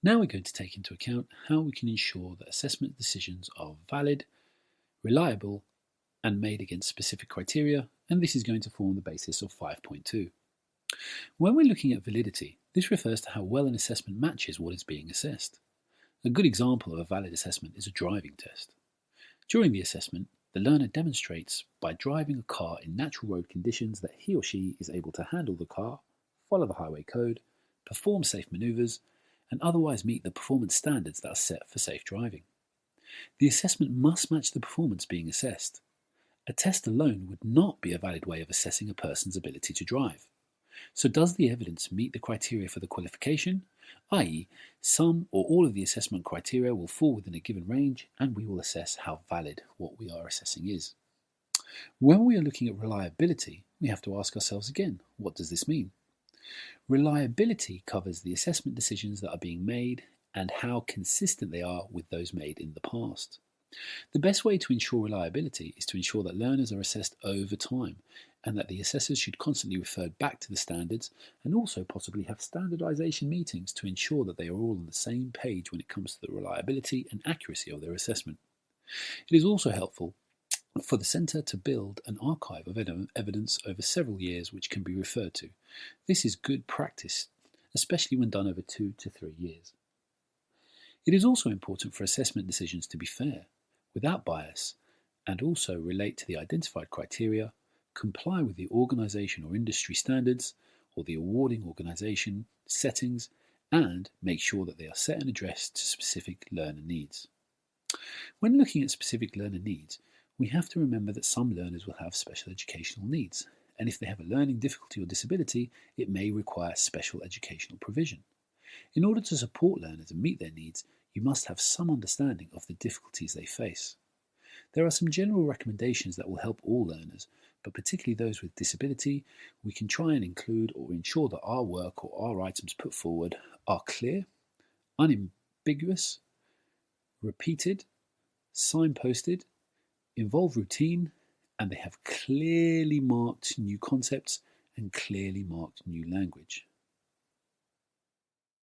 Now we're going to take into account how we can ensure that assessment decisions are valid, reliable, and made against specific criteria, and this is going to form the basis of 5.2. When we're looking at validity, this refers to how well an assessment matches what is being assessed. A good example of a valid assessment is a driving test. During the assessment, the learner demonstrates by driving a car in natural road conditions that he or she is able to handle the car, follow the highway code, perform safe manoeuvres, and otherwise meet the performance standards that are set for safe driving. The assessment must match the performance being assessed. A test alone would not be a valid way of assessing a person's ability to drive. So does the evidence meet the criteria for the qualification, i.e., some or all of the assessment criteria will fall within a given range and we will assess how valid what we are assessing is. When we are looking at reliability, we have to ask ourselves again, what does this mean? Reliability covers the assessment decisions that are being made and how consistent they are with those made in the past. The best way to ensure reliability is to ensure that learners are assessed over time and that the assessors should constantly refer back to the standards and also possibly have standardisation meetings to ensure that they are all on the same page when it comes to the reliability and accuracy of their assessment. It is also helpful for the centre to build an archive of evidence over several years which can be referred to. This is good practice, especially when done over 2 to 3 years. It is also important for assessment decisions to be fair, without bias, and also relate to the identified criteria, comply with the organisation or industry standards, or the awarding organisation settings, and make sure that they are set and addressed to specific learner needs. When looking at specific learner needs, we have to remember that some learners will have special educational needs, and if they have a learning difficulty or disability, it may require special educational provision. In order to support learners and meet their needs, you must have some understanding of the difficulties they face. There are some general recommendations that will help all learners, but particularly those with disability. We can try and include or ensure that our work or our items put forward are clear, unambiguous, repeated, signposted, involve routine, and they have clearly marked new concepts and clearly marked new language.